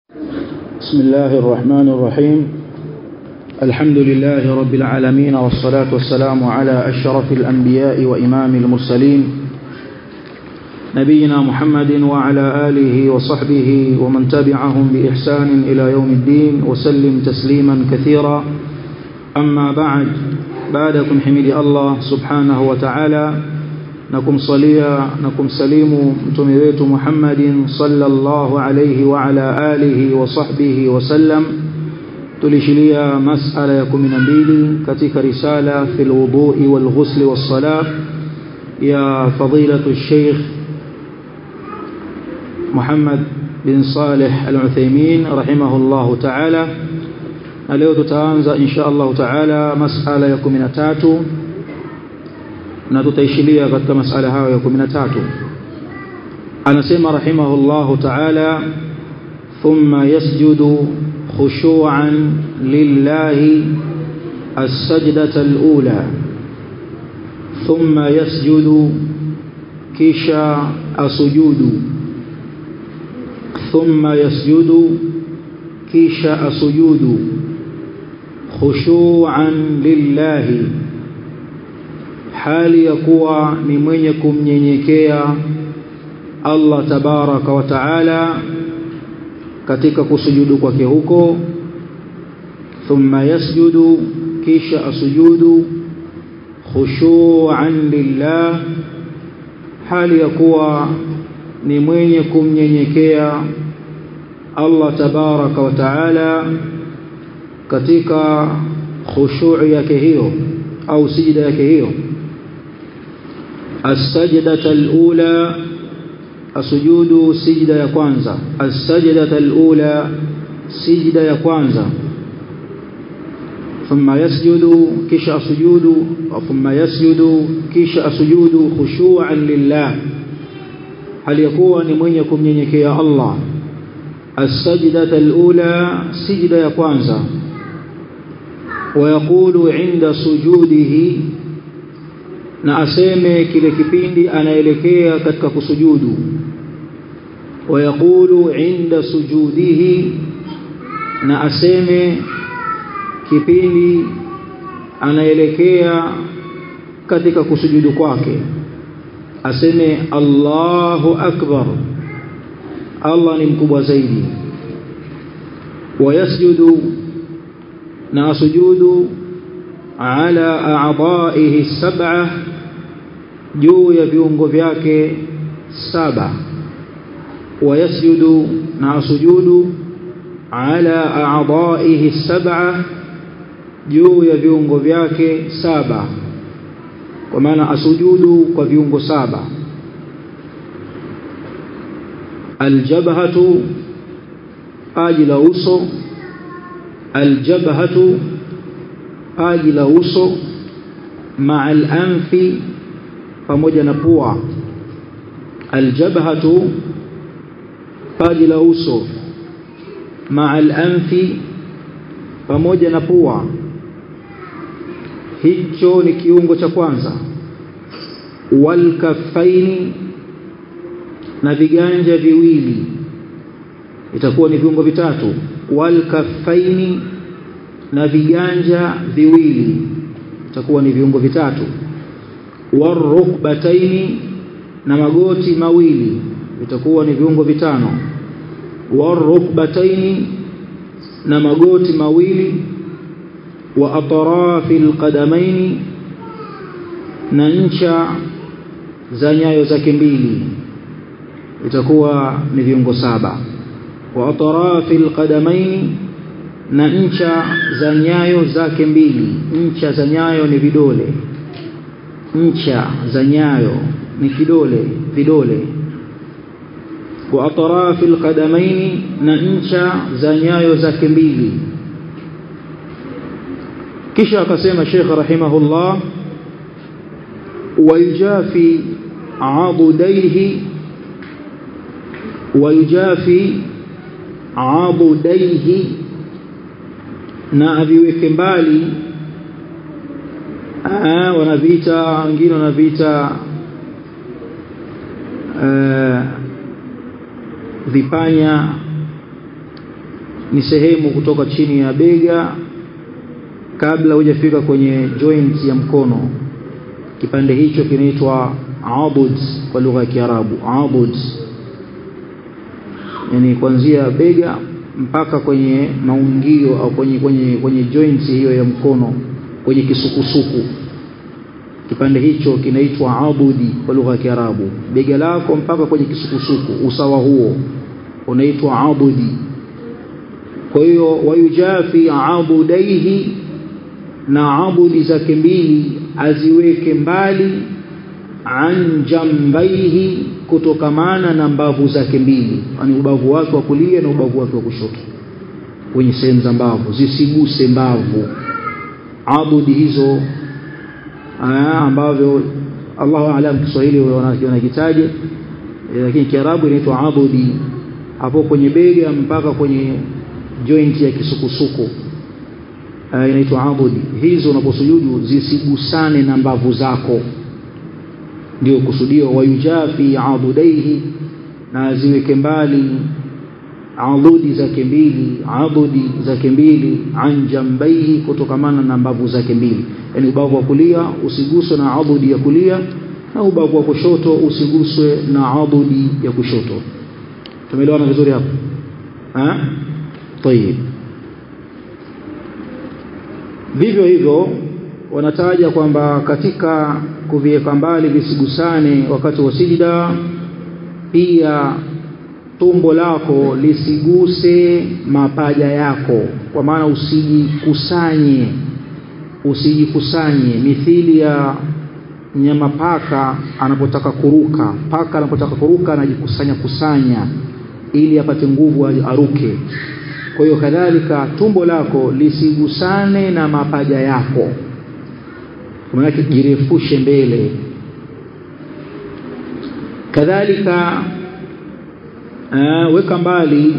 بسم الله الرحمن الرحيم. الحمد لله رب العالمين، والصلاة والسلام على أشرف الأنبياء وإمام المرسلين نبينا محمد وعلى آله وصحبه ومن تبعهم بإحسان إلى يوم الدين وسلم تسليما كثيرا. أما بعدكم حمد الله سبحانه وتعالى، نكم صليا نكم سليم متميت محمد صلى الله عليه وعلى آله وصحبه وسلم. تلشليا مسألة يكم من أمبيلي كتك رسالة في الوضوء والغسل والصلاة يا فضيلة الشيخ محمد بن صالح العثيمين رحمه الله تعالى. اليوم تتانزى إن شاء الله تعالى مسألة يكم من تاتو، na tutaishilia katika masala hayo ya 13. Anasema rahimahullahu ta'ala, thumma yasjudu khushu'an lillahi as-sajdata al-ula. Thumma yasjudu, kisha asujudu. Thumma yasjudu, kisha asujudu. Khushu'an lillahi, hali ya kuwa ni mwenye kumnyenyekea Allah tabaraka wa taala katika kusujudu kwake huko. Thumma yasjudu, kisha asujudu. Khushu'an lillah, hali ya kuwa ni mwenye kumnyenyekea Allah tabaraka wa taala katika khushu' yake hiyo au sijida yake hiyo. السجدة الأولى، السجود سجدة يا كwanza. السجدة الأولى، سجدة يا كwanza. ثم يسجد، كش السجود. ثم يسجد، كش السجود خشوعا لله، هل يكون من يكون ينكي الله. السجدة الأولى، سجدة يا كwanza. ويقول عند سجوده، na aseme kile kipindi anaelekea katika kusujudu. Wayaqulu inda sujudihi, na aseme kipindi anaelekea katika kusujudu kwake, aseme Allahu akbar, Allah ni mkubwa zaidi. Wayasjudu, na asujudu ala a'dha'ihi sab'a, juu ya viungo vyake 7. Wayasjudu, na asujudu ala a'dha'ihi sab'a, juu ya viungo vyake 7, kwa maana asujudu kwa viungo 7. Aljabhatu, ajila uso. Aljabhatu, ajila uso. Ma'al anfi, pamoja na pua. Aljabhatu, ajila uso. Ma'al anfi, pamoja na pua. Hicho ni kiungo cha kwanza. Wal kaffaini, na viganja viwili, itakuwa ni viungo vitatu. Wal kaffaini, na viganja viwili, itakuwa ni viungo vitatu. Warukbataini, na magoti mawili, itakuwa ni viungo vitano. Warukbataini, na magoti mawili. Wa atrafil qadamaini, na ncha za nyayo zake mbili, itakuwa ni viungo 7. Wa atrafil qadamaini, na ncha za nyayo zake mbili. Ncha za nyayo ni vidole, ncha za nyayo ni vidole. Wa atrafil qadamaini, na ncha za nyayo zake mbili. Kisha akasema Sheikh rahimahullah, wayujafi abudaihi, wayujafi abudaihi, na aviweke mbali. Wanavita wengine wanavita vipanya ni sehemu kutoka chini ya bega kabla hujafika kwenye joint ya mkono. Kipande hicho kinaitwa abud kwa lugha ya Kiarabu. Abud yani kuanzia bega mpaka kwenye maungio au kwenye joint hiyo ya mkono, kwenye kisukusuku. Kipande hicho kinaitwa abudi kwa lugha ya Kiarabu. Bega lako mpaka kwenye kisukusuku, usawa huo unaitwa abudi. Kwa hiyo wayujafi abudaihi, na abudi zake mbili aziweke mbali, an jambaihi, kutokamana na mbavu zake mbili, yani ubavu wake wa kulia na ubavu wake wa kushoto, kwenye sehemu za mbavu zisiguse mbavu. Abudi hizo ambavyo Allahu aalam Kiswahili wanakitaje, lakini Kiarabu inaitwa abudi. Hapo kwenye bega mpaka kwenye joint ya kisukusuku inaitwa abudi. Hizo unaposujudu zisigusane na mbavu zako, ndio kusudio wayujafi abudaihi, na ziweke mbali abudi zake mbili an jambaihi, kutokamana na mbavu zake mbili. Yani ubavu wa kulia usiguswe na abudi ya kulia, na ubavu wa kushoto usiguswe na abudi ya kushoto. Tumeelewana vizuri hapo? Tayeb. Vivyo hivyo wanataja kwamba katika kuviweka mbali visigusane wakati wa sijida, pia tumbo lako lisiguse mapaja yako, kwa maana usijikusanye mithili ya nyama paka anapotaka kuruka. Paka anapotaka kuruka anajikusanya ili apate nguvu aruke. Kwa hiyo kadhalika tumbo lako lisigusane na mapaja yako, kwa maana jirefushe mbele. Kadhalika weka mbali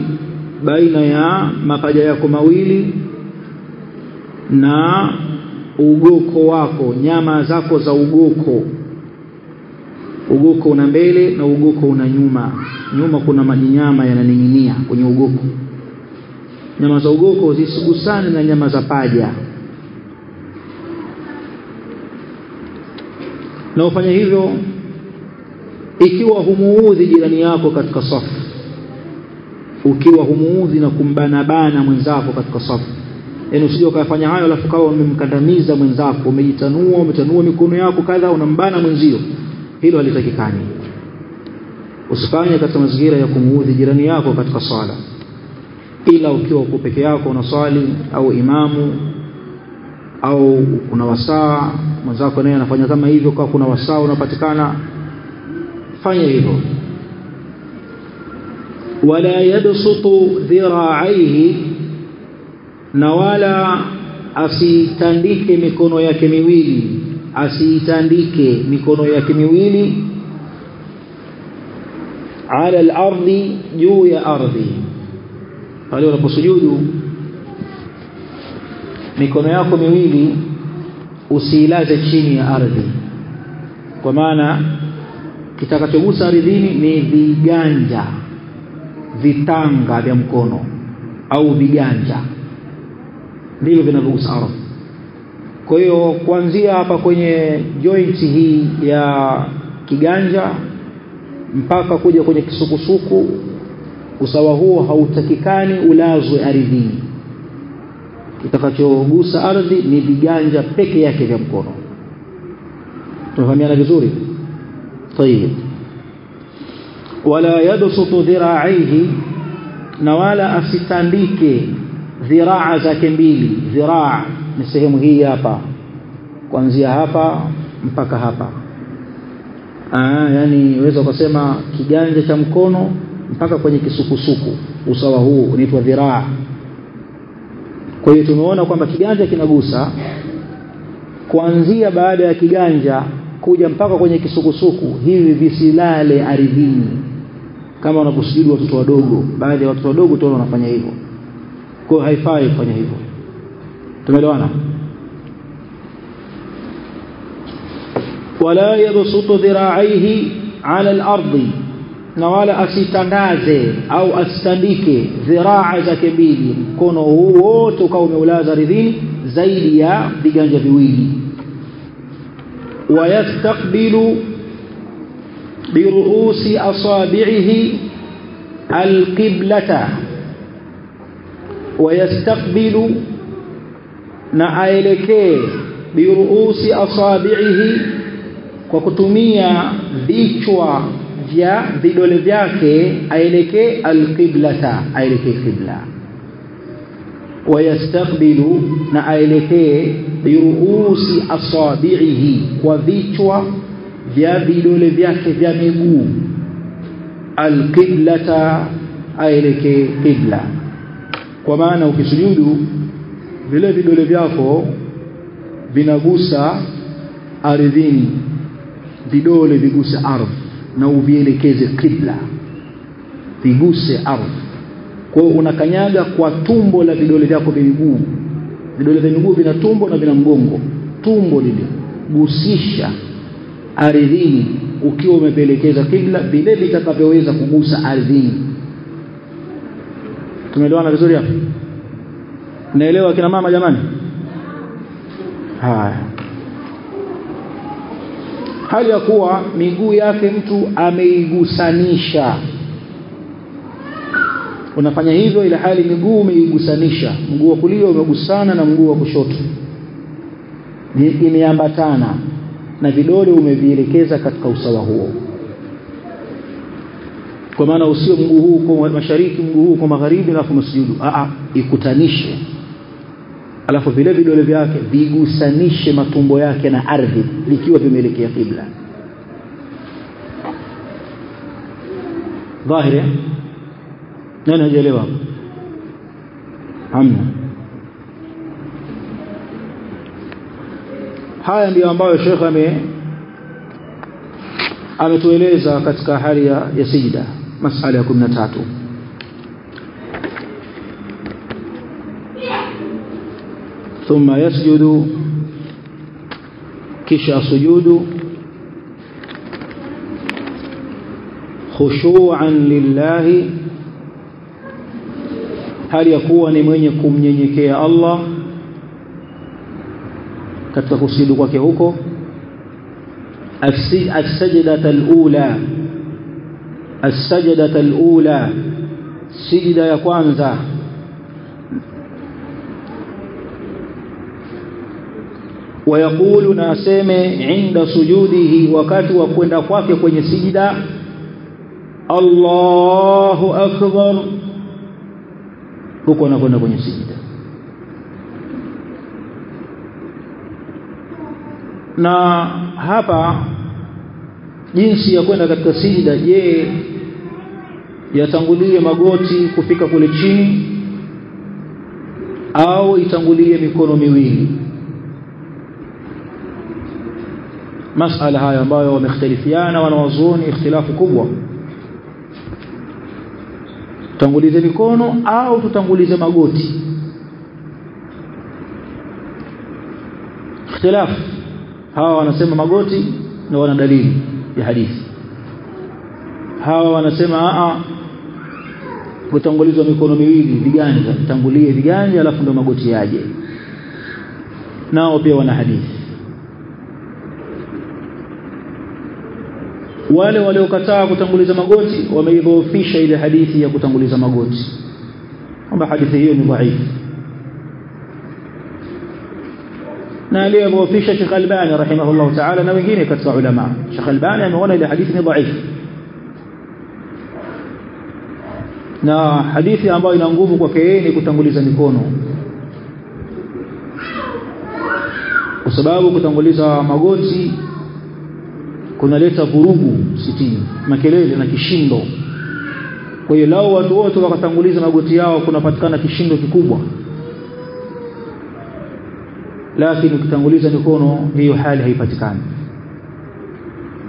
baina ya mapaja yako mawili na ugoko wako, nyama zako za ugoko. Ugoko una mbele na ugoko una nyuma. Nyuma kuna majinyama yananing'inia kwenye ugoko. Nyama za ugoko zisigusane na nyama za paja. Na ufanye hivyo ikiwa humuudhi jirani yako katika safu, ukiwa humuudhi na kumbana mwenzako katika safu. Yani usije ukafanya hayo alafu kawa umemkandamiza mwenzako, umetanua mikono yako kadha, unambana mwenzio. Hilo halitakikani. Usifanye katika mazingira ya kumuudhi jirani yako katika sala, ila ukiwa uko peke yako unaswali, au imamu, au kuna wasaa mwenzako naye anafanya kama hivyo, kwa kuna wasaa unapatikana, fanya hivyo. Wala yabsutu dhira'aihi, na wala asitandike mikono yake miwili, ala al-ardi, juu ya ardhi. Pale unaposujudu mikono yako miwili usiilaze chini ya ardhi, kwa maana kitakachogusa ardhini ni viganja, vitanga vya mkono au viganja, ndivyo vinavyogusa ardhi. Kwa hiyo kuanzia hapa kwenye joint hii ya kiganja mpaka kuja kwenye kisukusuku, usawa huo hautakikani ulazwe ardhini. Kitakachogusa ardhi ni viganja peke yake vya mkono. Tunafahamiana vizuri? Tayeb. Wala yabsutu dhira'aihi, na wala asitandike dhiraa zake mbili. Dhiraa ni sehemu hii hapa, kuanzia hapa mpaka hapa. Yani unaweza kusema kiganja cha mkono mpaka kwenye kisukusuku, usawa huu unaitwa dhiraa. Kwa hiyo tumeona kwamba kiganja kinagusa kuanzia baada ya kiganja kuja mpaka kwenye kisukusuku, hivi visilale ardhini kama wanaposujudu watoto wadogo. Baadhi ya watoto wadogo tu wanafanya hivyo, kwa hiyo haifai kufanya hivyo. Tumeelewana? Wala yabsutu dhira'aihi ala al-ardi, na wala asitandaze au asitandike dhiraa zake mbili, mkono huu wote ukao umeulaza ardhini zaidi ya viganja viwili. Wayastaqbilu biruusi asabi'ihi alqiblata, wayastaqbilu na aelekee biruusi asabi'ihi, kwa kutumia vichwa vya vidole vyake aelekee alqiblata, aelekee qibla. Wayastaqbilu na aelekee biruusi asabi'ihi, kwa vichwa vya vidole vyake vya miguu alqiblata, aelekee qibla. Kwa maana ukisujudu vile vidole vyako vinagusa ardhini, vidole viguse ardhi na uvielekeze qibla, viguse ardhi. Kwa hiyo unakanyaga kwa tumbo la vidole vyako vya miguu. Vidole vya miguu vina tumbo na vina mgongo. Tumbo lile gusisha ardhini ukiwa umeelekeza qibla, vile vitakavyoweza kugusa ardhini. Tumeelewana vizuri hapo? Naelewa kina mama jamani? Haya. Hali ya kuwa miguu yake mtu ameigusanisha. Unafanya hivyo ila hali miguu umeigusanisha, mguu wa kulia umegusana na mguu wa kushoto, imeambatana na vidole umevielekeza katika usawa huo. Kwa maana usio mguu huu kwa mashariki, mguu huu kwa magharibi, alafu msujudu. Ikutanishe, alafu vile vidole vyake vigusanishe matumbo yake na ardhi likiwa vimeelekea qibla. Dhahiri? Nani hajaelewa? Hamna. Haya ndio ambayo Sheikh ametueleza katika hali ya sijda, masala ya 13. Thumma yasjudu, kisha sujudu, khushu'an lillahi, hali ya kuwa ni mwenye kumnyenyekea Allah katika kusujudu kwake huko. As-sajdata al-ula, as-sajdata al-ula, sijda ya kwanza. Wayaqulu, na aseme inda sujudihi, wakati wa kwenda kwake kwenye sijda, Allahu akbar, huko anakwenda kwenye sijda. Na hapa jinsi ya kwenda katika sijda, je, yatangulie magoti kufika kule chini au itangulie mikono miwili? Masala haya ambayo wamekhtalifiana wanawazuoni ikhtilafu kubwa. Tangulize mikono au tutangulize magoti? Ikhtilafu. Hawa wanasema magoti na wana dalili ya hadithi. Hawa wanasema kutangulizwa mikono miwili, viganja, tangulie viganja alafu ndo magoti yaje. Nao pia wana hadithi. Wale waliokataa kutanguliza magoti wameidhoofisha ile hadithi ya kutanguliza magoti, kwamba hadithi hiyo ni dhaifu. Na aliyedhoofisha Sheikh Albani rahimahullah ta'ala na wengine katika ulama. Sheikh Albani ameona ile hadithi ni dhaifu, na hadithi ambayo ina nguvu kwake yeye ni kutanguliza mikono, kwa sababu kutanguliza magoti kunaleta vurugu sitini, makelele na kishindo. Kwa hiyo lao watu wote wakatanguliza magoti yao kunapatikana kishindo kikubwa. Lakini ukitanguliza mikono hiyo hali haipatikani.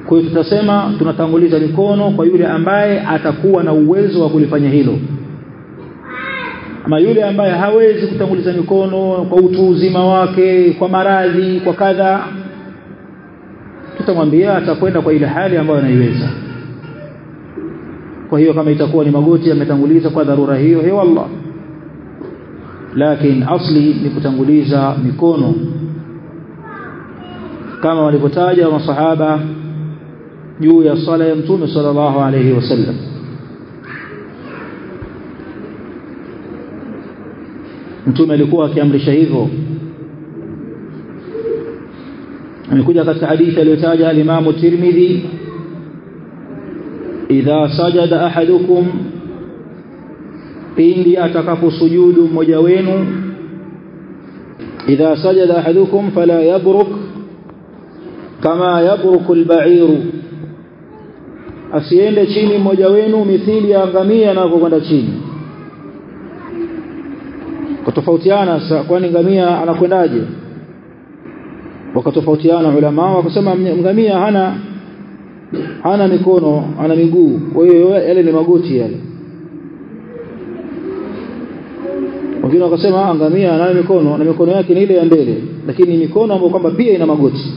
Kwa hiyo tutasema tunatanguliza mikono kwa yule ambaye atakuwa na uwezo wa kulifanya hilo. Ama yule ambaye hawezi kutanguliza mikono kwa utu uzima wake, kwa maradhi, kwa kadha, tutamwambia atakwenda kwa ile hali ambayo anaiweza. kwa hiyo kama itakuwa ni magoti ametanguliza kwa dharura hiyo he wallah, lakini asli ni kutanguliza mikono kama walivyotaja masahaba juu ya sala ya Mtume sallallahu alayhi wasallam. Mtume alikuwa akiamrisha hivyo. Amekuja katika hadithi aliyotaja al-Imam Tirmidhi, idha sajada ahadukum, pindi atakaposujudu mmoja wenu, idha sajada ahadukum fala yabruk kama yabruku al-ba'iru, asiende chini mmoja wenu mithili ya ngamia anapokwenda chini. Kutofautiana kwani ngamia anakwendaje? Wakatofautiana ulama, wakasema ngamia hana mikono, ana miguu, kwa hiyo yale ni magoti yale. Wengine wakasema ngamia ana mikono na mikono yake ni ile ya mbele, lakini mikono ambayo kwamba pia ina magoti.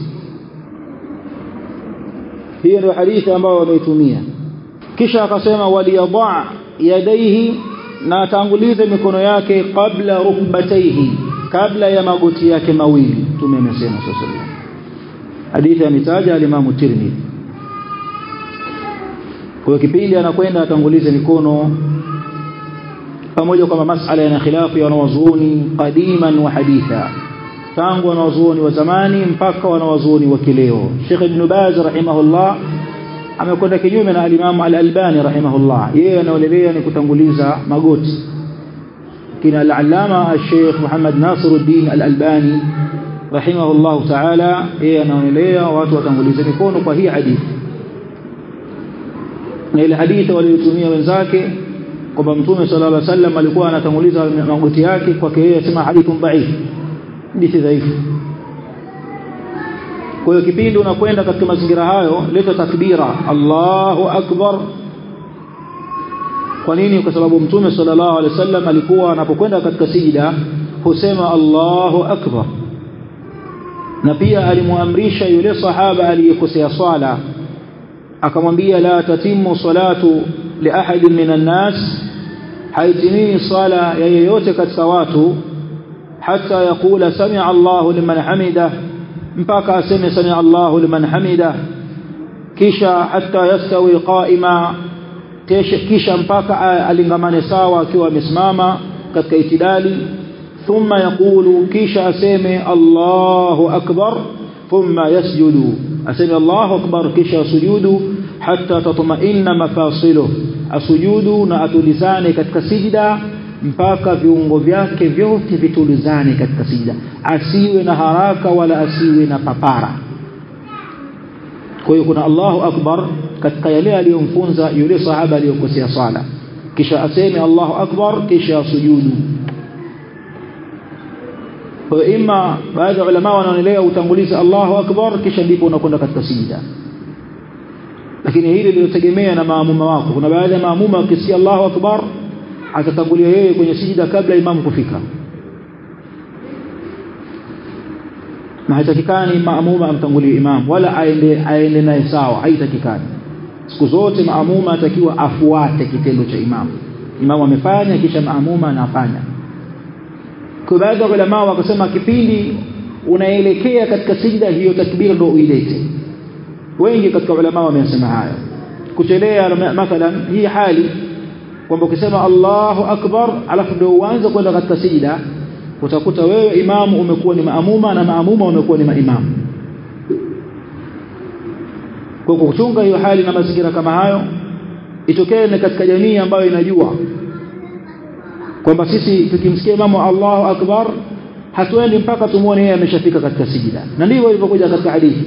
Hiyo ndio hadithi ambayo wameitumia. Kisha akasema waliyadha yadaihi, na atangulize mikono yake kabla rukbataihi, kabla ya magoti yake mawili. Tumemesema sasa. Hadithi ametaja al-Imam Tirmidhi. Kwa kipindi anakwenda atangulize mikono, pamoja kwamba masala yana khilafu ya wanawazuoni qadiman wa haditha, tangu wanawazuoni wa zamani mpaka wanawazuoni wa kileo. Sheikh Ibn Baz rahimahullah amekwenda kinyume na al-Imam al-Albani rahimahullah, yeye anaelelea ni kutanguliza magoti. Kina al-Allama al-Sheikh Muhammad Nasiruddin al-Albani rahimahullah ta'ala, yeye anaelelea watu watangulize mikono kwa hii hadithi. Na ile hadithi waliyotumia wenzake kwamba Mtume sallallahu alaihi wasallam alikuwa anatanguliza magoti yake, kwa yeye asema hadithun dhaif, hadithi dhaifu. Kwa hiyo kipindi unakwenda katika mazingira hayo, leta takbira Allahu akbar. Kwa nini? Kwa sababu Mtume sallallahu alaihi wasallam alikuwa anapokwenda katika sijida husema Allahu akbar, na pia alimuamrisha yule sahaba aliyekosea swala, akamwambia la tatimu salatu li ahadin minan nas, haitimii swala ya yeyote katika watu hata yakula sami'a Allahu liman hamida, mpaka aseme sami'a Allahu liman hamida, kisha hatta yastawi qa'ima, kisha mpaka alingamane sawa akiwa amesimama katika itidali, thumma yaqulu, kisha aseme Allahu akbar, thumma yasjudu, aseme Allahu akbar kisha sujudu, hatta tatma'inna mafasiluhu, asujudu na atulizane katika sijida mpaka viungo vyake vyote vitulizane katika sijida, asiwe na haraka wala asiwe na papara. Kwa hiyo kuna Allahu akbar katika yale aliyomfunza yule sahaba aliyokosea sala, kisha aseme Allahu akbar kisha sujudu. Kwa imma baadhi ya ulama wanaonelea utanguliza Allahu akbar kisha ndipo unakwenda katika sijida, lakini hili linategemea na maamuma wako. Kuna baadhi ya maamuma wakisikia Allahu akbar atatangulia yeye kwenye sijida kabla imamu kufika, na haitakikani maamuma amtangulie imam wala aende naye sawa, haitakikani. Siku zote maamuma atakiwa afuate kitendo cha imamu. Imamu amefanya kisha maamuma anafanya. Kwa baadhi ya ulama wakasema kipindi unaelekea katika sijida hiyo takbira ndio uilete. Wengi katika ulama wamesema hayo. Kuchelea mathalan hii hali kwamba ukisema Allahu akbar alafu ndio uanze kwenda katika sijida, utakuta wewe imamu umekuwa ni maamuma na maamuma umekuwa ni maimamu. Kwa kuchunga hiyo hali na mazingira kama hayo, itokee ni katika jamii ambayo inajua kwamba sisi tukimsikia imamu Allahu akbar hatuendi mpaka tumuone yeye ameshafika katika sijida. Na ndivyo ilivyokuja katika hadithi.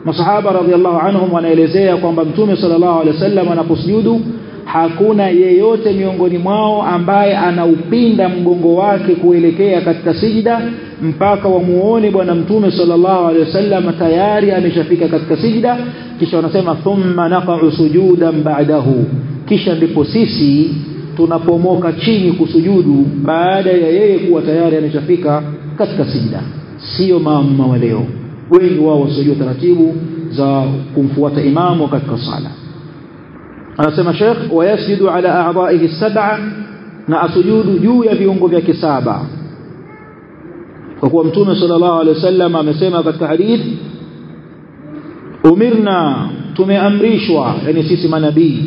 Masahaba radhiallahu anhum wanaelezea kwamba Mtume sallallahu alaihi wasallam anaposujudu hakuna yeyote miongoni mwao ambaye anaupinda mgongo wake kuelekea katika sijida mpaka wamuone bwana Mtume sallallahu alaihi wasallam tayari ameshafika katika sijida. Kisha wanasema thumma naqa'u sujudan ba'dahu, kisha ndipo sisi tunapomoka chini kusujudu baada ya yeye kuwa tayari ameshafika katika sijida. Sio maamuma wa leo, wengi wao wasujud taratibu za kumfuata imamu katika sala. anasema Sheikh wayasjudu ala a'dha'ihi sab'a na asujudu juu ya viungo vyake saba kwa kuwa mtume sallallahu alaihi wasallam amesema katika hadith umirna tumeamrishwa yani sisi manabii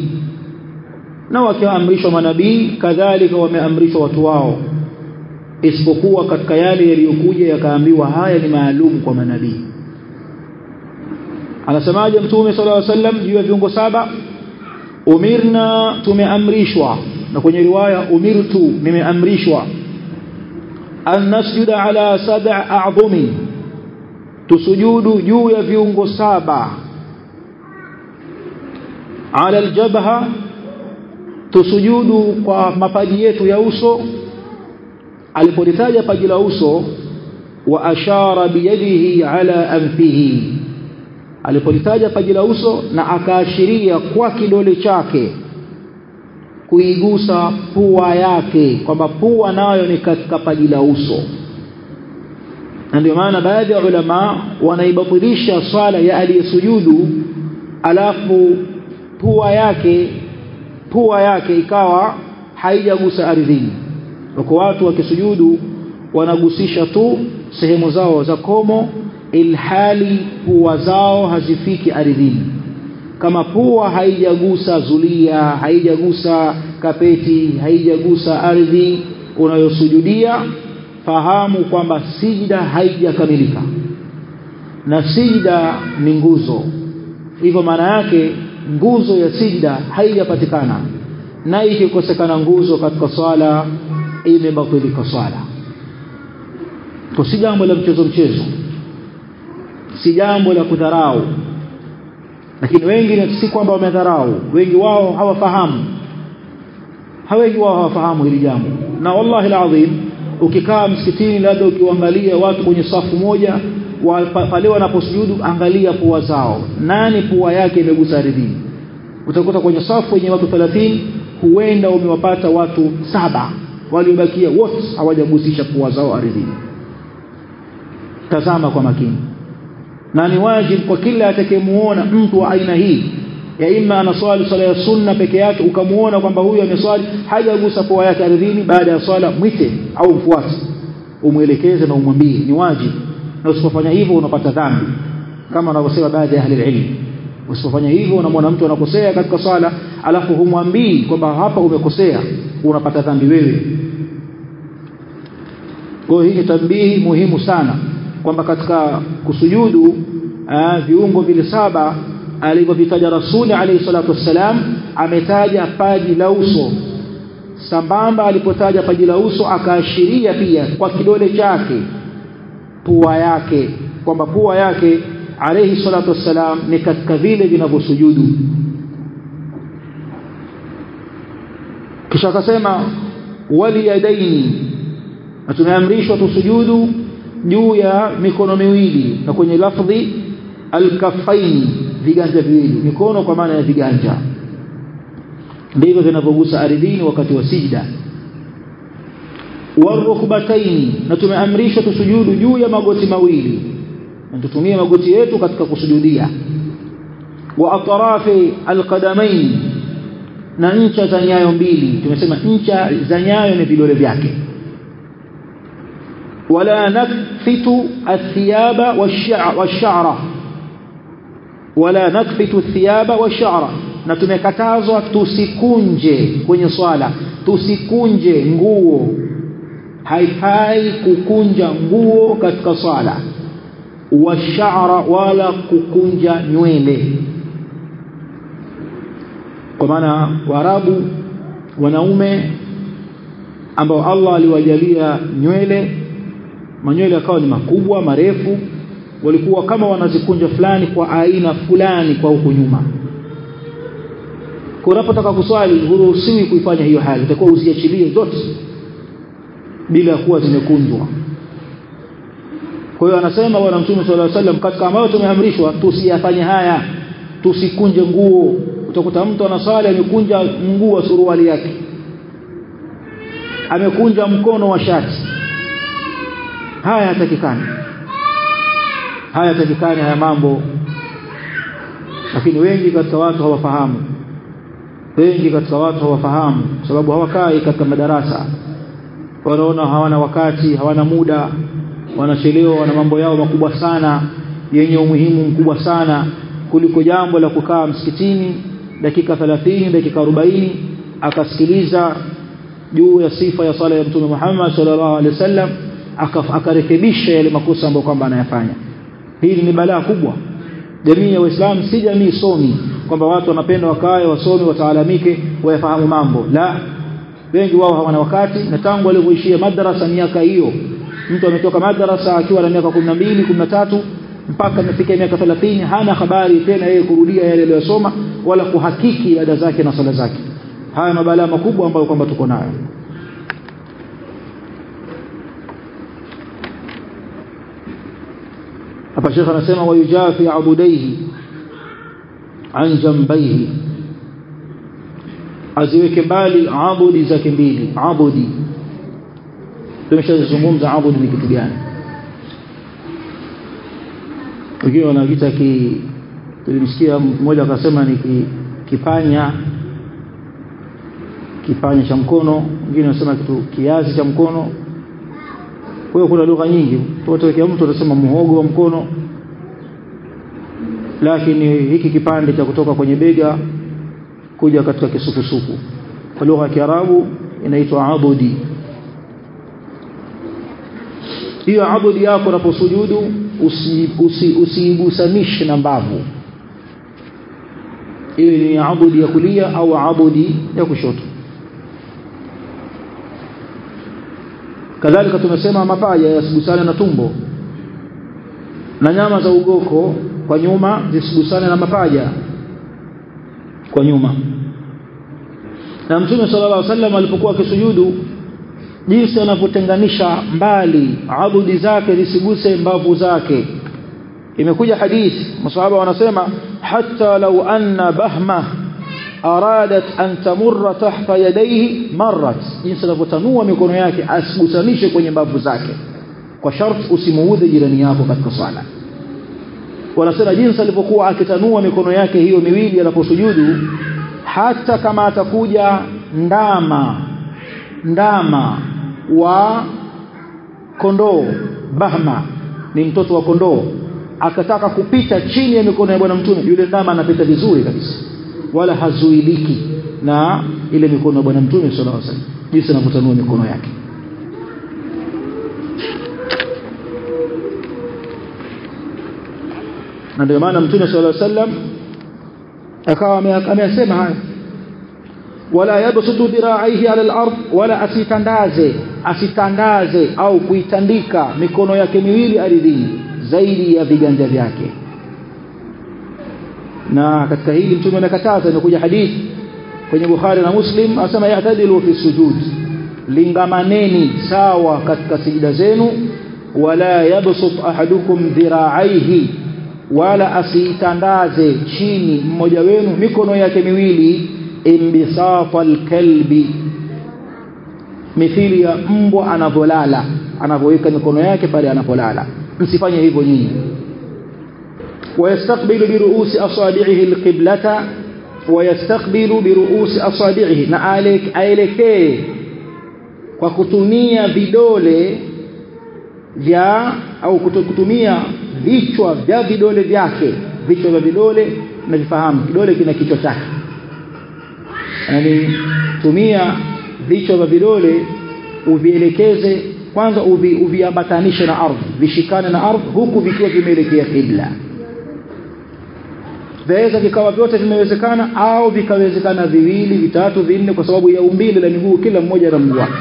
na wakiamrishwa manabii kadhalika wameamrishwa watu wao isipokuwa katika yale yaliyokuja yakaambiwa haya ni maalum kwa manabii anasemaje mtume sallallahu alaihi wasallam juu ya viungo saba umirna tumeamrishwa na kwenye riwaya umirtu nimeamrishwa an nasjuda ala sab'a a'dhumi tusujudu juu ya viungo saba ala aljabha tusujudu kwa mapaji yetu ya uso alipolitaja paji la uso wa ashara biyadihi ala anfihi alipolitaja paji la uso na akaashiria kwa kidole chake kuigusa pua yake kwamba pua nayo ni katika paji la uso na ndio maana baadhi ya ulama wanaibatilisha swala ya aliyesujudu alafu pua yake ikawa haijagusa ardhini wako watu wakisujudu wanagusisha tu sehemu zao za komo ilhali pua zao hazifiki ardhini kama pua haijagusa zulia haijagusa kapeti haijagusa ardhi unayosujudia fahamu kwamba sijda haijakamilika na sijda ni nguzo hivyo maana yake nguzo ya sijda haijapatikana na ikikosekana nguzo katika swala imebatilika swala kwa si jambo la mchezo si jambo la kudharau lakini wengi si kwamba wamedharau wengi wao hawafahamu hili jambo na wallahi alazim ukikaa msikitini labda ukiangalia watu kwenye safu moja pale wanaposujudu angalia pua zao nani pua yake imegusa ardhini utakuta kwenye safu yenye watu 30 huenda umewapata watu 7 waliobakia wote hawajagusisha pua zao ardhini tazama kwa makini na ni wajibu kwa kila atakayemuona mtu wa aina hii ya imma anaswali swala ya sunna peke yake ukamuona kwamba huyu ameswali hajagusa pua yake ardhini baada ya swala mwite au mfuate umuelekeze na umwambie ni wajibu na usipofanya hivyo unapata dhambi kama wanavyosema baadhi ya ahli ilmu usipofanya hivyo unamwona mtu anakosea katika swala alafu humwambii kwamba hapa umekosea unapata dhambi wewe kwa hiyo hii tambihi muhimu sana kwamba katika kusujudu viungo vile saba alivyovitaja Rasuli alayhi salatu wassalam ametaja paji la uso sambamba alipotaja paji la uso akaashiria pia kwa kidole chake pua yake kwamba pua yake alayhi salatu wassalam ni katika vile vinavyosujudu kisha akasema wali yadaini tumeamrishwa tusujudu juu ya mikono miwili na kwenye lafdhi al-kaffaini viganja viwili mikono kwa maana ya viganja ndivyo vinavyogusa ardhini wakati wa sijda warukbataini na tumeamrishwa tusujudu juu ya magoti mawili na tutumie magoti yetu katika kusujudia wa atrafi al-qadamain na ncha za nyayo mbili tumesema ncha za nyayo ni vidole vyake wala nakfitu athiyaba wash-sha'ra wala nakfitu athiyaba wash-sha'ra na tumekatazwa tusikunje kwenye swala tusikunje nguo haifai kukunja nguo katika swala wash-sha'ra wala kukunja nywele kwa maana Waarabu wanaume ambao Allah aliwajalia nywele manywele yakawa ni makubwa marefu walikuwa kama wanazikunja fulani kwa aina fulani kwa huko nyuma kwa unapotaka kuswali huruhusiwi kuifanya hiyo hali utakuwa usiachilie zote bila kuwa zimekunjwa kwa hiyo anasema bwana Mtume sallallahu alaihi wasallam katika ambayo tumeamrishwa tusiyafanye haya tusikunje nguo utakuta mtu anaswali amekunja mguu wa suruali yake amekunja mkono wa shati haya hatakikani haya mambo lakini wengi katika watu hawafahamu wengi katika watu hawafahamu, sababu hawakai katika madarasa, wanaona hawana wakati, hawana muda, wanachelewa, wana mambo yao makubwa sana yenye umuhimu mkubwa sana kuliko jambo la kukaa msikitini dakika 30 dakika 40 akasikiliza juu ya sifa ya sala ya Mtume Muhammad sallallahu alaihi wasallam, akarekebisha yale makosa ambayo kwamba anayafanya. Hili ni balaa kubwa. Jamii ya Uislamu si jamii somi, kwamba watu wanapenda wakae wasome wataalamike wayafahamu mambo. La, wengi wao hawana wakati, na tangu walivyoishia madrasa miaka hiyo, mtu ametoka madrasa akiwa na miaka 12 13 mpaka amefikia miaka 30 hana habari tena yeye kurudia yale aliyosoma wala kuhakiki ibada zake na sala zake. Haya mabalaa makubwa ambayo kwamba tuko nayo. Hapa Sheikh anasema wayujafi abudaihi an jambayhi, aziweke mbali abudi zake mbili. Abudi tumeshazungumza abudi ni kitu gani. Wengine wanaita tulimsikia mmoja akasema ni kipanya cha mkono, wengine wanasema kitu kiazi cha mkono. Kwa hiyo kuna lugha nyingi. Tutawekea mtu atasema muhogo wa mkono, lakini hiki kipande cha kutoka kwenye bega kuja katika kisukusuku, kwa lugha ya Kiarabu inaitwa abudi. Hiyo abudi yako unaposujudu usiigusanishe na mbavu, iwe ni abudi ya kulia au abudi ya kushoto. Kadhalika tunasema mapaja yasigusane na tumbo, na nyama za ugoko kwa nyuma zisigusane na mapaja kwa nyuma. Na Mtume sallallahu alaihi wasallam alipokuwa akisujudu, jinsi anapotenganisha mbali abudi zake zisiguse mbavu zake, imekuja hadithi masahaba wanasema hatta law anna bahma aradat an tamurra tahta yadayhi marrat, jinsi anavyotanua mikono yake asigusanishe kwenye mbavu zake, kwa sharti usimuudhi jirani yako katika sala. Wanasema jinsi alipokuwa akitanua mikono yake hiyo miwili anaposujudu, hata kama atakuja ndama wa kondoo, bahma ni mtoto wa kondoo, akataka kupita chini ya mikono ya bwana Mtume, yule ndama anapita vizuri kabisa, wala hazuiliki na ile mikono ya bwana Mtume sallallahu alaihi wasallam, jinsi anavyotanua mikono yake. Na ndio maana Mtume sallallahu alaihi wasallam akawa amesema haya, wala yabsutu dhira'aihi 'ala al-ard, wala asitandaze au kuitandika mikono yake miwili ardhini zaidi ya viganja vyake. Na katika hili Mtume anakataza, imekuja hadithi kwenye Bukhari na Muslim, asema ya'tadilu fi sujud, lingamaneni sawa katika sijida zenu, wala yabsut ahadukum dhira'aihi, wala asitandaze chini mmoja wenu mikono yake miwili imbisata alkalbi, mithili ya mbwa anavolala, anavoweka mikono yake pale anapolala. Msifanye hivyo nyinyi. Wayastaqbilu bi ru'usi asabi'ihi alqiblata, wayastaqbilu bi ru'usi asabi'ihi, na aelekee kwa kutumia vidole vya au kutumia vichwa vya vidole vyake. Vichwa vya vidole na vifahamu, kidole kina kichwa chake, yani tumia vichwa vya vidole uvielekeze kwanza, uviambatanishe na ardhi, vishikane na ardhi huku vikiwa vimeelekea kibla. Vaweza vikawa vyote vimewezekana, au vikawezekana viwili, vitatu, vinne, kwa sababu ya umbile la miguu, kila mmoja na mguu wake.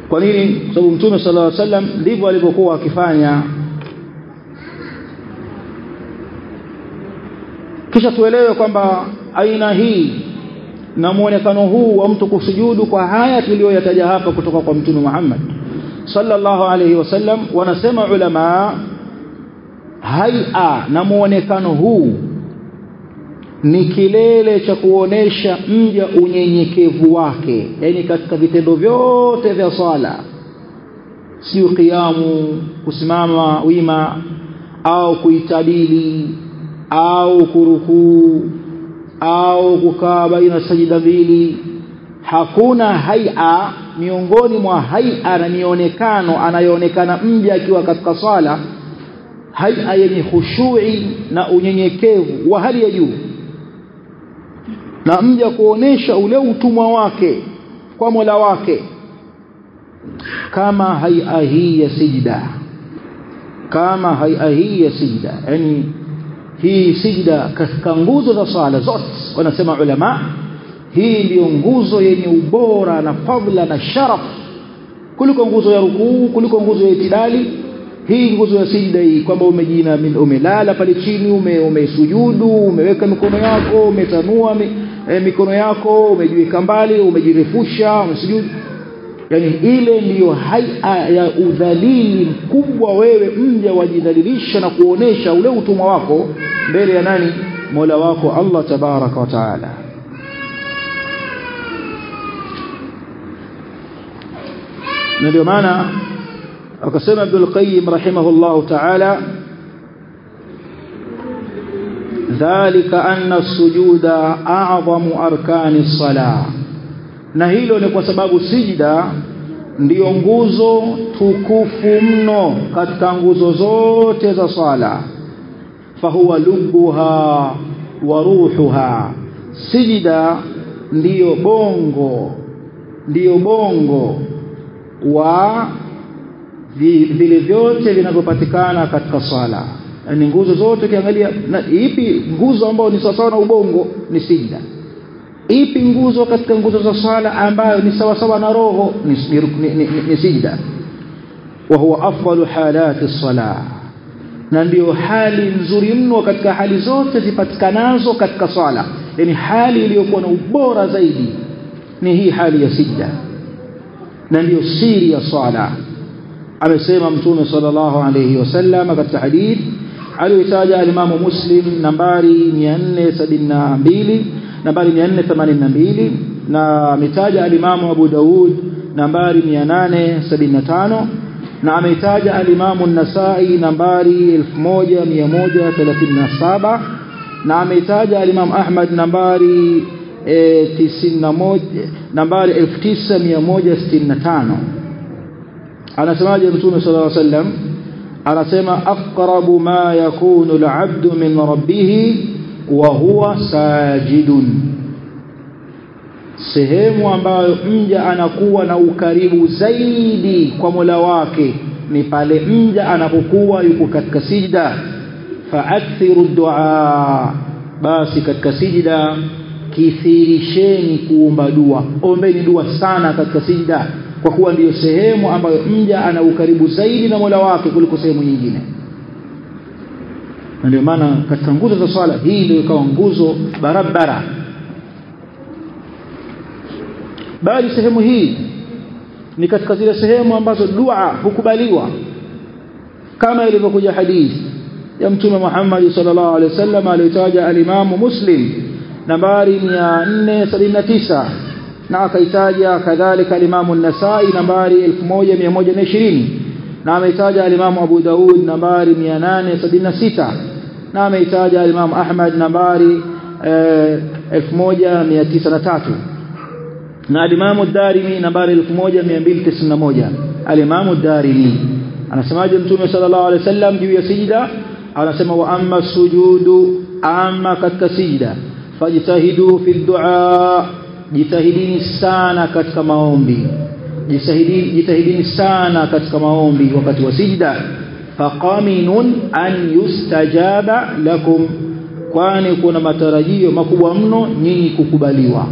Kwa nini? Kwa sababu Mtume sallallahu alaihi wasallam ndivyo alivyokuwa akifanya. Kisha tuelewe kwamba aina hii na muonekano huu wa mtu kusujudu kwa haya tuliyoyataja hapa kutoka kwa Mtume Muhammad sallallahu alaihi wasallam, wanasema ulama, haia na muonekano huu ni kilele cha kuonesha mja unyenyekevu wake, yani katika vitendo vyote vya swala, sio kiamu, kusimama wima au kuitadili au kurukuu au kukaa baina sajida mbili, hakuna haia miongoni mwa haia na mionekano anayoonekana mja akiwa katika sala, haia yenye khushui na unyenyekevu wa hali ya juu, na mja kuonesha ule utumwa wake kwa Mola wake, kama haia hii ya sijda. Kama haia hii ya sijda, yani hii sijda katika nguzo za sala zote, wanasema ulama, hii ndio nguzo yenye ubora na fadhila na sharaf kuliko nguzo ya rukuu, kuliko nguzo ya itidali. Hii nguzo ya sijda hii, kwamba umelala pale chini, umesujudu, umeweka mikono yako, umetanua mikono yako, umejiweka mbali, umejirefusha, umesujudu, yani ile ndiyo haia ya udhalili mkubwa. Wewe mja wajidhalilisha na kuonesha ule utumwa wako mbele ya nani? Mola wako Allah tabaraka wa taala. Na ndio maana akasema Ibn Qayyim rahimahullahu ta'ala, dhalika anna as-sujuda a'zamu arkani as-salah, na hilo ni kwa sababu sijda ndiyo nguzo tukufu mno katika nguzo zote za sala. Fahuwa lubbuha wa ruhuha, sijda ndiyo bongo wa vile vyote vinavyopatikana katika sala. Yani nguzo zote ukiangalia, ipi nguzo ambayo ni sawa na ubongo? Ni sijda. Ipi nguzo katika nguzo za sala ambayo ni sawa sawa na roho? Ni sijda. Wa huwa afdalu halati as-salah, na ndio hali nzuri mno katika hali zote zipatikanazo katika sala. Yani hali iliyokuwa na ubora zaidi ni hii hali ya sijda, na ndio siri ya sala. Amesema Mtume sallallahu alayhi wasallam katika hadith aliyotaja al-Imam Muslim nambari 472, nambari 482, na ametaja al-Imam Abu Daud nambari 875, na ametaja al-Imam An-Nasa'i nambari 1137, na ametaja al-Imam Ahmad nambari 91, nambari 9165. Anasemaje Mtume sallallahu alayhi wasallam? Anasema aqrabu ma yakunu al-'abdu min rabbih wa huwa sajidun, sehemu ambayo mja anakuwa na ukaribu zaidi kwa Mola wake ni pale mja anapokuwa yuko katika sijda. Fa'akthiru du'a, basi katika sijda kithirisheni kuomba dua, ombeni dua sana katika sijda, kwa kuwa ndiyo sehemu ambayo mja ana ukaribu zaidi na Mola wake kuliko sehemu nyingine. Ndio maana katika nguzo za swala hii ndio ikawa nguzo barabara, bali sehemu hii ni katika zile sehemu ambazo dua hukubaliwa, kama ilivyokuja hadithi ya Mtume Muhammad sallallahu alaihi wasallam aliyotaja al-Imam Muslim nambari 479, na akaitaja kadhalika al-Imam An-Nasa'i nambari 1120, na ameitaja al-Imam Abu Daud nambari 876, na ameitaja al-Imam Ahmad nambari 1903, na al-Imam Ad-Darimi nambari 1291. al-Imam Ad-Darimi anasemaje Mtume sallallahu alaihi wasallam juu ya sijda? Anasema wa amma sujudu, amma katika sijda, fajtahidu fi du'a, jitahidini sana katika maombi, jitahidini sana katika maombi wakati wa sijda. Faqaminun an yustajaba lakum, kwani kuna matarajio makubwa mno nyinyi kukubaliwa,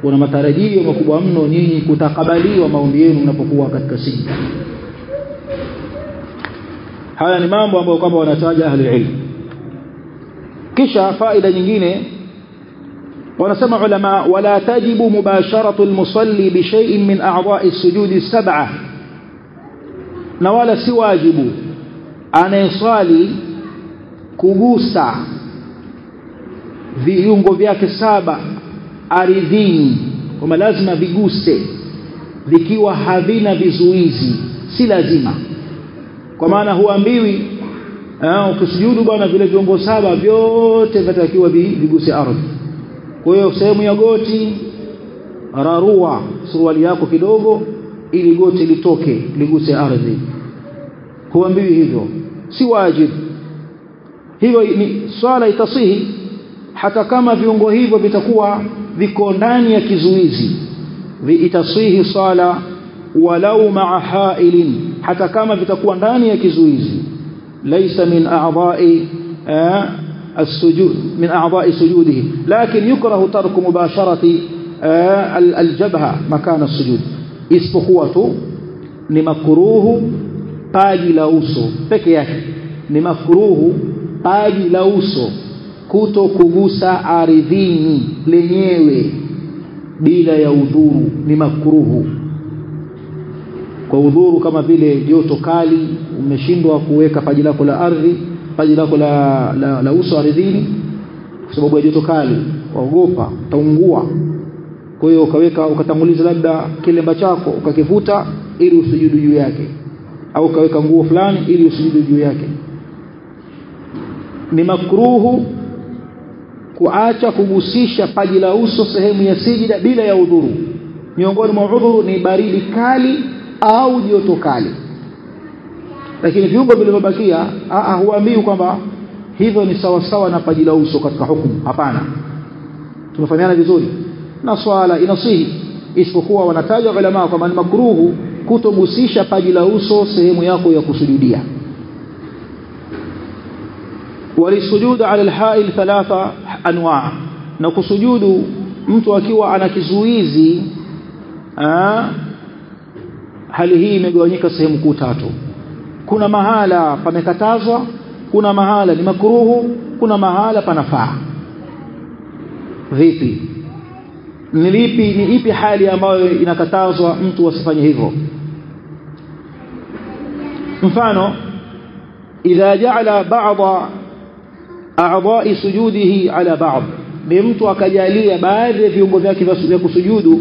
kuna matarajio makubwa mno nyinyi kutakabaliwa maombi yenu mnapokuwa katika sijda. Haya ni mambo ambayo kwamba wanataja ahli ilmu. Kisha faida nyingine wanasema ulama, wala tajibu mubasharatu almusalli bi shay'in min a'dha'i as-sujudi as-sab'a, na wala si wajibu anayeswali kugusa viungo vyake saba ardhini, kwamba lazima viguse vikiwa havina vizuizi, si lazima. Kwa maana huambiwi ukisujudu bwana vile viungo 7 vyote vinatakiwa viguse ardhi. Kwa hiyo sehemu ya goti rarua suruali yako kidogo ili goti litoke liguse ardhi. Huambiwi hivyo, si wajibu. Hiyo ni swala itasihi hata kama viungo hivyo vitakuwa viko ndani ya kizuizi. Itasihi swala walau ma'a ha'ilin, hata kama vitakuwa ndani ya kizuizi. Laysa min a'dha'i السجود من أعضاء سجوده لكن يكره ترك مباشرة الجبهة مكان السجود. isipokuwa tu ni makruhu paji la uso peke yake, ni makruhu paji la uso kuto kugusa ardhini lenyewe bila ya udhuru, ni makruhu. Kwa udhuru kama vile joto kali, umeshindwa kuweka paji lako la ardhi, paji lako la uso ardhini kwa sababu ya joto kali, waogopa utaungua. Kwa hiyo ukatanguliza labda kilemba chako ukakivuta ili usujudu juu yake, au ukaweka nguo fulani ili usujudu juu yake. Ni makruhu kuacha kugusisha paji la uso sehemu ya sijida bila ya udhuru. Miongoni mwa udhuru ni baridi kali au joto kali. Lakini viungo vilivyobakia huambii kwamba hivyo ni sawa sawa na paji la uso katika hukumu. Hapana. Tumefahamiana vizuri? Na swala inasihi, isipokuwa wanataja ulama kwamba ni makruhu kutogusisha paji la uso sehemu yako ya kusujudia. Walisujudu ala alha'il 3 anwa', na kusujudu mtu akiwa ana kizuizi hali hii imegawanyika sehemu kuu 3. Kuna mahala pamekatazwa, kuna mahala ni makruhu, kuna mahala panafaa. Vipi? Ni ipi hali ambayo inakatazwa mtu asifanye hivyo? Mfano, idha ja'ala ba'dha a'dha'i sujudihi ala ba'd, ni mtu akajalia baadhi ya viungo vyake vya kusujudu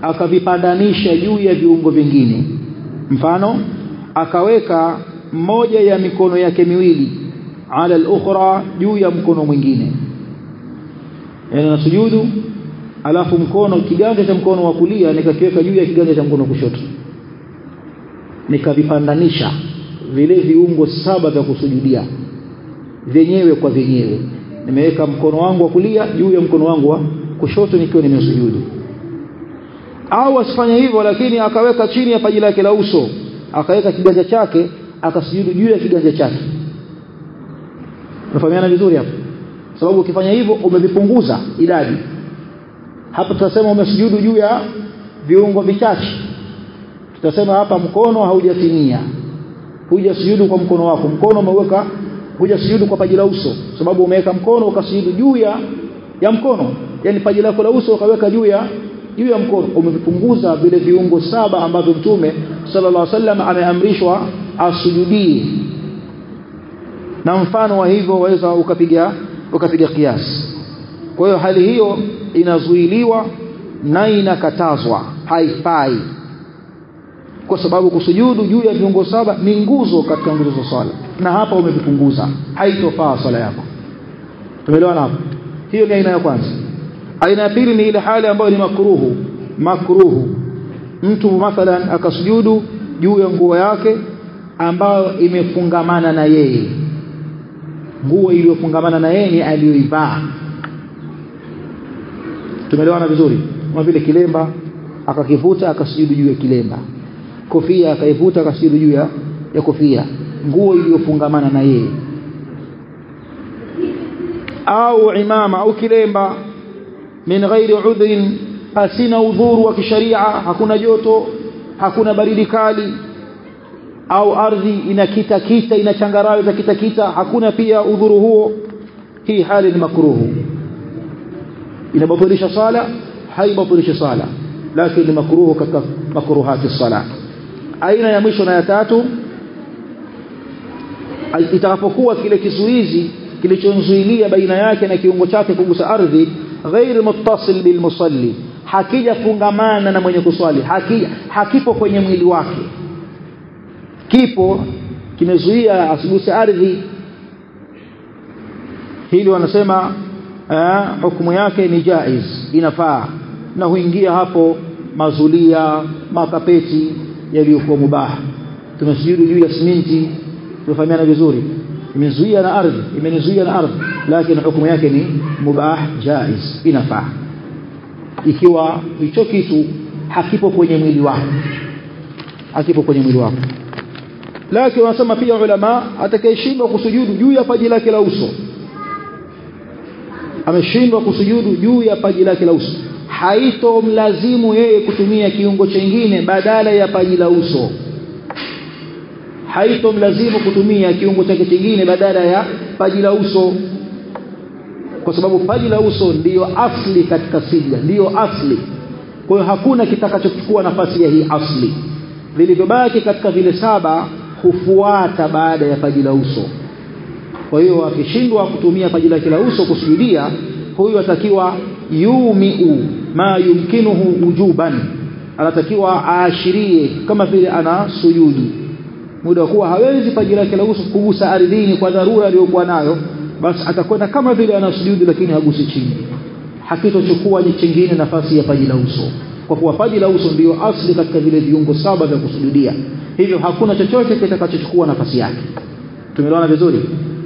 akavipandanisha juu ya viungo vingine. Mfano, akaweka moja ya mikono yake miwili ala al-ukhra juu ya mkono mwingine. Yaani nasujudu alafu kiganja cha mkono wa kulia nikakiweka juu ya kiganja cha mkono wa kushoto, nikavipandanisha vile viungo 7 vya kusujudia vyenyewe kwa vyenyewe. Nimeweka mkono wangu wa kulia juu ya mkono wangu wa kushoto nikiwa nimesujudu. Au asifanye hivyo, lakini akaweka chini ya paji lake la uso, akaweka kiganja chake akasujudu juu ya kiganja chake. Unafahamiana vizuri hapo? Sababu ukifanya hivyo umevipunguza idadi. Hapo tutasema umesujudu juu ya viungo vichache. Tutasema hapa mkono haujatimia. Hujasujudu kwa mkono wako. Mkono umeweka, hujasujudu kwa paji la uso, sababu umeweka mkono ukasujudu juu ya mkono. Yaani paji lako la uso ukaweka juu ya mkono. Umevipunguza vile viungo 7 ambavyo Mtume sallallahu alaihi wasallam ameamrishwa asujudie. Na mfano wa hivyo waweza ukapiga kiasi. Kwa hiyo hali hiyo inazuiliwa na inakatazwa, haifai. Kwa sababu kusujudu juu ya viungo 7 ni nguzo katika nguzo za swala, na hapa umevipunguza, haitofaa swala yako. Tumeelewana hapo? Hiyo ni aina ya kwanza. Aina ya pili ni ile hali ambayo ni makruhu. Mtu mathalan akasujudu juu ya nguo yake ambayo imefungamana na yeye. Nguo iliyofungamana na yeye ni aliyoivaa. Tumeelewana vizuri? Kama vile kilemba akakivuta akasujudu juu ya kilemba, kofia akaivuta akasujudu juu ya kofia, nguo iliyofungamana na yeye. Au imama au kilemba min ghairi udhrin, pasina udhuru wa kisharia, hakuna joto, hakuna baridi kali, au ardhi inakita ina changarawe za kita, hakuna pia udhuru huo. Hii hali ni makruhu. Inabatilisha sala? Haibatilisha sala, lakini ni makruhu katika makruhati sala. Aina ya mwisho na ya tatu, itakapokuwa kile kizuizi kilichonzuilia baina yake na kiungo chake kugusa ardhi ghair muttasil bil musalli, hakija fungamana na mwenye kuswali, hakipo kwenye mwili wake, kipo kimezuia asiguse ardhi, hili wanasema hukumu yake ni jaiz, inafaa, na huingia hapo mazulia, makapeti yaliyokuwa mubah. Tumesujudu juu ya simenti, tufahamiana vizuri, imezuia na ardhi, imenizuia na ardhi, lakini hukumu yake ni mubah, jaiz, inafaa ikiwa hicho kitu hakipo kwenye mwili wako, hakipo kwenye mwili wako. Lakini wanasema pia ulama, atakayeshindwa kusujudu juu ya paji lake la uso, ameshindwa kusujudu juu ya paji lake la uso, haitomlazimu yeye kutumia kiungo chengine badala ya paji la uso, haitomlazimu kutumia kiungo chake kingine badala ya paji la uso, kwa sababu paji la uso ndiyo asli katika sijda, ndiyo asli. Kwa hiyo hakuna kitakachochukua nafasi ya hii asli. Vilivyobaki katika vile 7 hufuata baada ya paji la uso. Kwa hiyo akishindwa kutumia paji lake la uso kusujudia, huyu atakiwa yumiu ma yumkinuhu wujuban, anatakiwa aashirie kama vile ana sujudi, muda kuwa hawezi paji lake la uso kugusa ardhini kwa dharura aliyokuwa nayo, basi atakwenda kama vile ana sujudi lakini hagusi chini, hakitochukua chingine nafasi ya paji la uso, kwa kuwa paji la uso ndio asli katika vile viungo 7 vya kusujudia. Hivyo hakuna chochote kitakachochukua nafasi yake. Tumeelewana vizuri?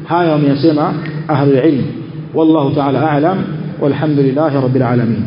Haya wameyasema ahlul ilm, wallahu ta'ala a'lam, walhamdulillahi rabbil alamin.